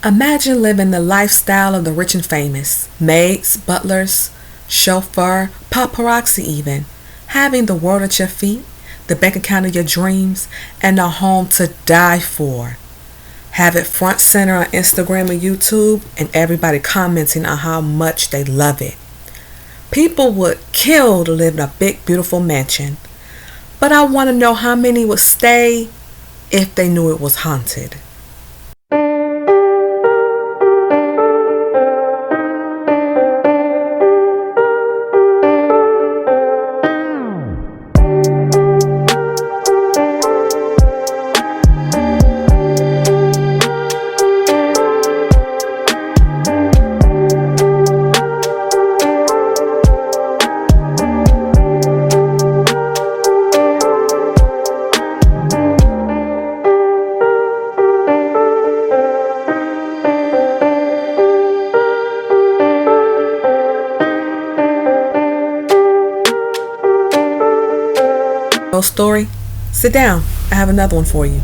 Imagine living the lifestyle of the rich and famous, maids, butlers, chauffeur, paparazzi even, having the world at your feet, the bank account of your dreams, and a home to die for. Have it front center on Instagram and YouTube, and everybody commenting on how much they love it. People would kill to live in a big, beautiful mansion. But I want to know how many would stay if they knew it was haunted. Story? Sit down. I have another one for you.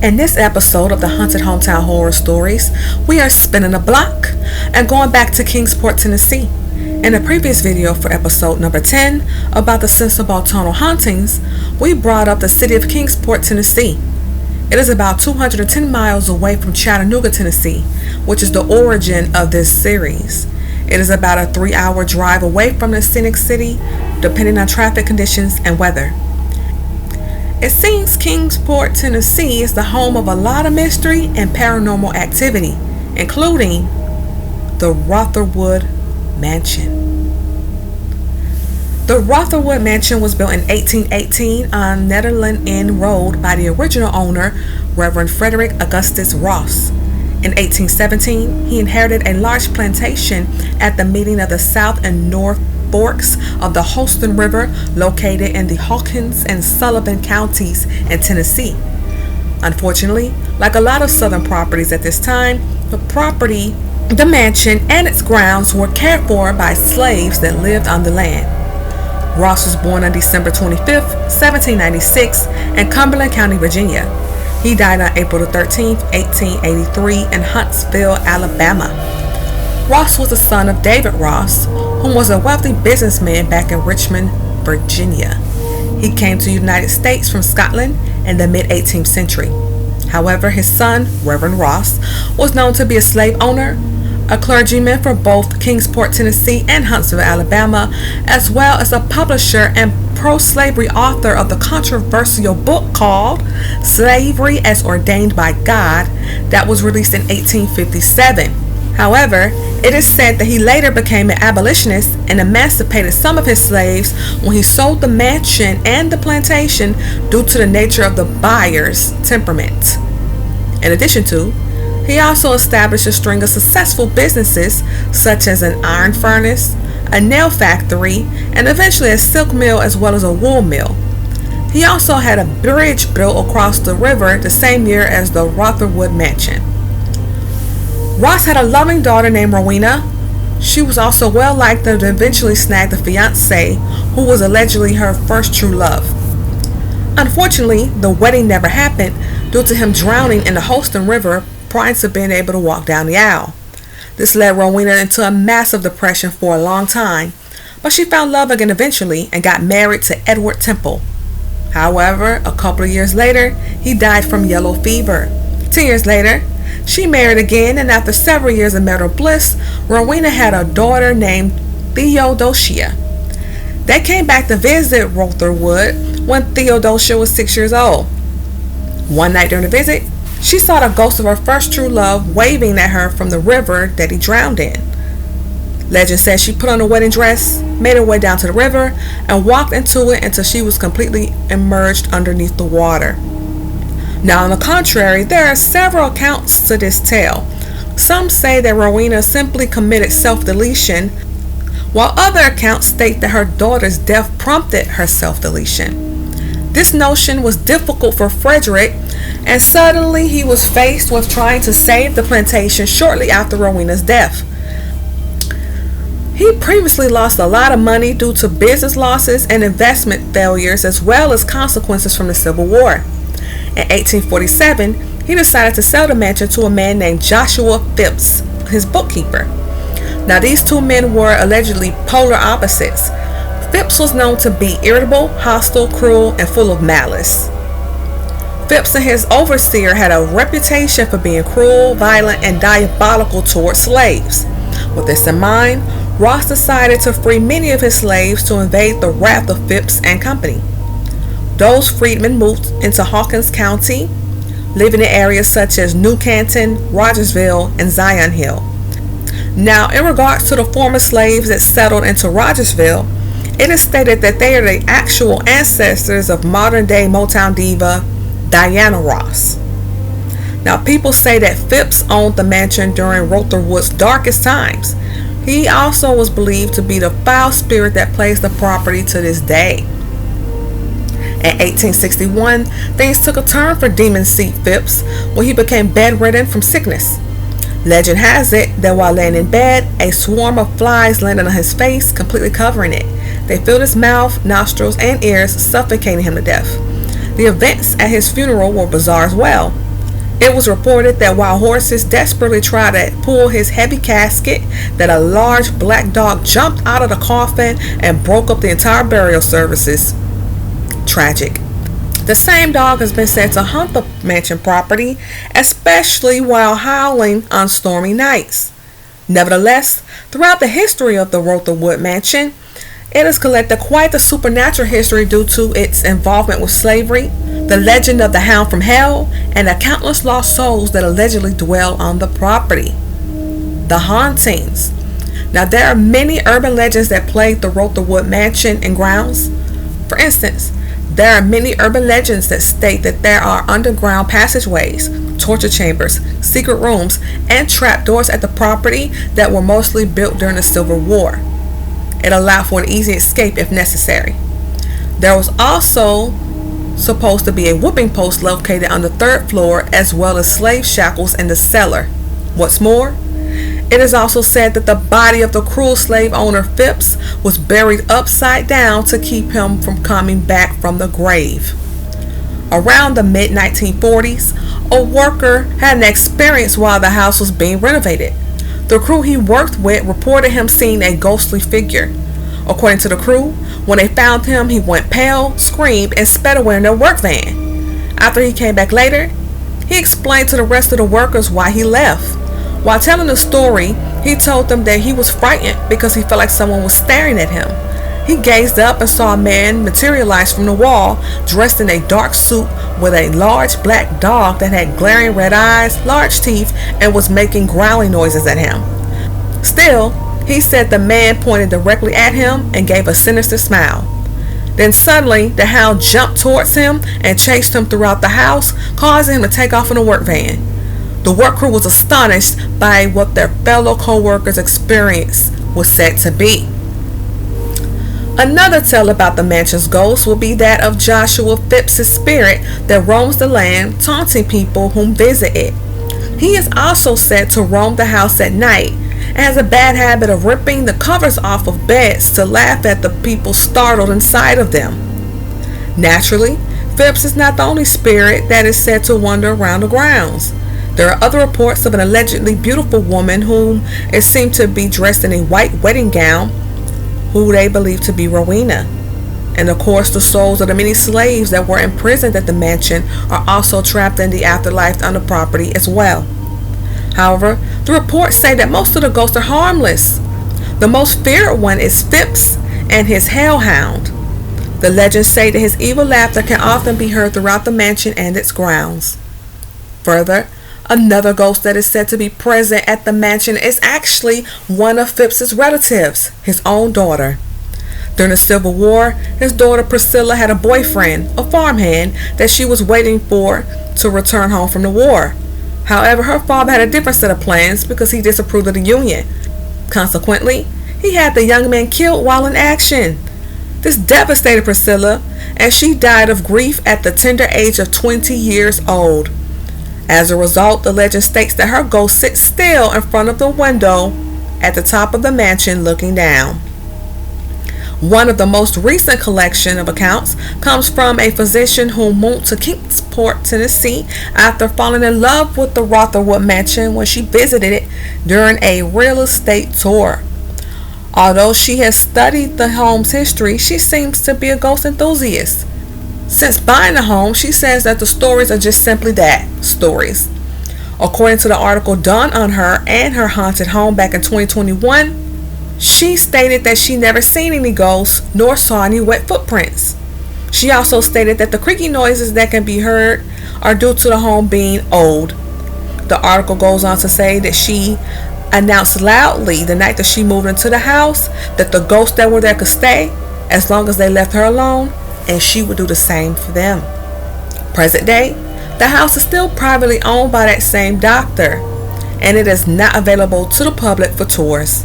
In this episode of the Haunted Hometown Horror Stories, we are spinning a block and going back to Kingsport, Tennessee. In a previous video for episode number 10 about the sensible tonal hauntings, we brought up the city of Kingsport, Tennessee. It is about 210 miles away from Chattanooga, Tennessee, which is the origin of this series. It is about a 3-hour drive away from the scenic city, depending on traffic conditions and weather. It seems Kingsport, Tennessee is the home of a lot of mystery and paranormal activity, including the Rotherwood Mansion. The Rotherwood Mansion was built in 1818 on Netherland Inn Road by the original owner, Reverend Frederick Augustus Ross. In 1817, he inherited a large plantation at the meeting of the South and North Forks of the Holston River, located in the Hawkins and Sullivan counties in Tennessee. Unfortunately, like a lot of southern properties at this time, the mansion and its grounds were cared for by slaves that lived on the land. Ross was born on December 25, 1796 in Cumberland County, Virginia. He died on April 13, 1883 in Huntsville, Alabama. Ross was the son of David Ross, who was a wealthy businessman back in Richmond, Virginia. He came to the United States from Scotland in the mid-18th century. However, his son, Reverend Ross, was known to be a slave owner, a clergyman for both Kingsport, Tennessee and Huntsville, Alabama, as well as a publisher and pro-slavery author of the controversial book called Slavery as Ordained by God that was released in 1857. However, it is said that he later became an abolitionist and emancipated some of his slaves when he sold the mansion and the plantation due to the nature of the buyer's temperament. In addition to, he also established a string of successful businesses such as an iron furnace, a nail factory, and eventually a silk mill as well as a wool mill. He also had a bridge built across the river the same year as the Rotherwood Mansion. Ross had a loving daughter named Rowena. She was also well liked and eventually snagged a fiancé who was allegedly her first true love. Unfortunately, the wedding never happened due to him drowning in the Holston River prior to being able to walk down the aisle. This led Rowena into a massive depression for a long time, but she found love again eventually and got married to Edward Temple. However, a couple of years later, he died from yellow fever. 10 years later, she married again, and after several years of marital bliss, Rowena had a daughter named Theodosia. They came back to visit Rotherwood when Theodosia was 6 years old. One night during the visit, she saw the ghost of her first true love waving at her from the river that he drowned in. Legend says she put on a wedding dress, made her way down to the river, and walked into it until she was completely immersed underneath the water. Now, on the contrary, there are several accounts to this tale. Some say that Rowena simply committed self-deletion, while other accounts state that her daughter's death prompted her self-deletion. This notion was difficult for Frederick, and suddenly he was faced with trying to save the plantation shortly after Rowena's death. He previously lost a lot of money due to business losses and investment failures, as well as consequences from the Civil War. In 1847, he decided to sell the mansion to a man named Joshua Phipps, his bookkeeper. Now, these two men were allegedly polar opposites. Phipps was known to be irritable, hostile, cruel, and full of malice. Phipps and his overseer had a reputation for being cruel, violent, and diabolical towards slaves. With this in mind, Ross decided to free many of his slaves to invade the wrath of Phipps and company. Those freedmen moved into Hawkins County, living in areas such as New Canton, Rogersville, and Zion Hill. Now, in regards to the former slaves that settled into Rogersville, it is stated that they are the actual ancestors of modern-day Motown diva Diana Ross. Now, people say that Phipps owned the mansion during Rotherwood's darkest times. He also was believed to be the foul spirit that plagues the property to this day. In 1861, things took a turn for Demon Seat Phipps when he became bedridden from sickness. Legend has it that while laying in bed, a swarm of flies landed on his face, completely covering it. They filled his mouth, nostrils, and ears, suffocating him to death. The events at his funeral were bizarre as well. It was reported that while horses desperately tried to pull his heavy casket, that a large black dog jumped out of the coffin and broke up the entire burial services. Tragic. The same dog has been said to haunt the mansion property, especially while howling on stormy nights. Nevertheless, throughout the history of the Rotherwood Mansion, it has collected quite the supernatural history due to its involvement with slavery, the legend of the hound from hell, and the countless lost souls that allegedly dwell on the property. The hauntings. Now, there are many urban legends that plague the Rotherwood Mansion and grounds. For instance, there are many urban legends that state that there are underground passageways, torture chambers, secret rooms, and trapdoors at the property that were mostly built during the Civil War. It allowed for an easy escape if necessary. There was also supposed to be a whipping post located on the third floor, as well as slave shackles in the cellar. What's more, it is also said that the body of the cruel slave owner Phipps was buried upside down to keep him from coming back from the grave. Around the mid-1940s, a worker had an experience while the house was being renovated. The crew he worked with reported him seeing a ghostly figure. According to the crew, when they found him, he went pale, screamed, and sped away in their work van. After he came back later, he explained to the rest of the workers why he left. While telling the story, he told them that he was frightened because he felt like someone was staring at him. He gazed up and saw a man materialize from the wall, dressed in a dark suit with a large black dog that had glaring red eyes, large teeth, and was making growling noises at him. Still, he said the man pointed directly at him and gave a sinister smile. Then suddenly, the hound jumped towards him and chased him throughout the house, causing him to take off in a work van. The work crew was astonished by what their fellow co-workers' experience was said to be. Another tale about the mansion's ghost will be that of Joshua Phipps' spirit that roams the land, taunting people whom visit it. He is also said to roam the house at night and has a bad habit of ripping the covers off of beds to laugh at the people startled inside of them. Naturally, Phipps is not the only spirit that is said to wander around the grounds. There are other reports of an allegedly beautiful woman whom is seen to be dressed in a white wedding gown, who they believe to be Rowena. And of course, the souls of the many slaves that were imprisoned at the mansion are also trapped in the afterlife on the property as well. However, the reports say that most of the ghosts are harmless. The most feared one is Phipps and his hellhound. The legends say that his evil laughter can often be heard throughout the mansion and its grounds. Further, another ghost that is said to be present at the mansion is actually one of Phipps's relatives, his own daughter. During the Civil War, his daughter Priscilla had a boyfriend, a farmhand, that she was waiting for to return home from the war. However, her father had a different set of plans because he disapproved of the union. Consequently, he had the young man killed while in action. This devastated Priscilla, and she died of grief at the tender age of 20 years old. As a result, the legend states that her ghost sits still in front of the window at the top of the mansion looking down. One of the most recent collection of accounts comes from a physician who moved to Kingsport, Tennessee after falling in love with the Rotherwood Mansion when she visited it during a real estate tour. Although she has studied the home's history, she seems to be a ghost enthusiast. Since buying the home, she says that the stories are just simply that, stories. According to the article done on her and her haunted home back in 2021, she stated that she never seen any ghosts nor saw any wet footprints. She also stated that the creaky noises that can be heard are due to the home being old. The article goes on to say that she announced loudly the night that she moved into the house that the ghosts that were there could stay as long as they left her alone, and she would do the same for them. Present day, the house is still privately owned by that same doctor, and it is not available to the public for tours.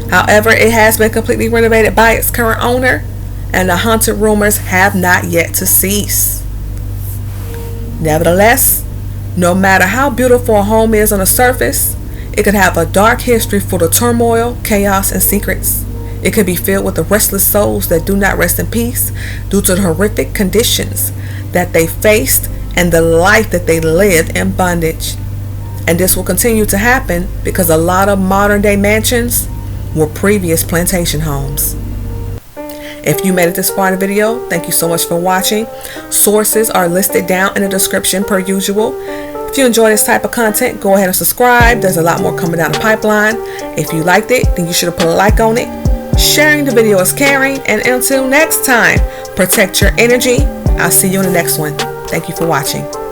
However, it has been completely renovated by its current owner, and the haunted rumors have not yet to cease. Nevertheless, no matter how beautiful a home is on the surface, it could have a dark history full of turmoil, chaos, and secrets. It could be filled with the restless souls that do not rest in peace due to the horrific conditions that they faced and the life that they lived in bondage. And this will continue to happen because a lot of modern day mansions were previous plantation homes. If you made it this far in the video, thank you so much for watching. Sources are listed down in the description per usual. If you enjoy this type of content, go ahead and subscribe. There's a lot more coming down the pipeline. If you liked it, then you should have put a like on it. Sharing the video is caring, and until next time, protect your energy. I'll see you in the next one. Thank you for watching.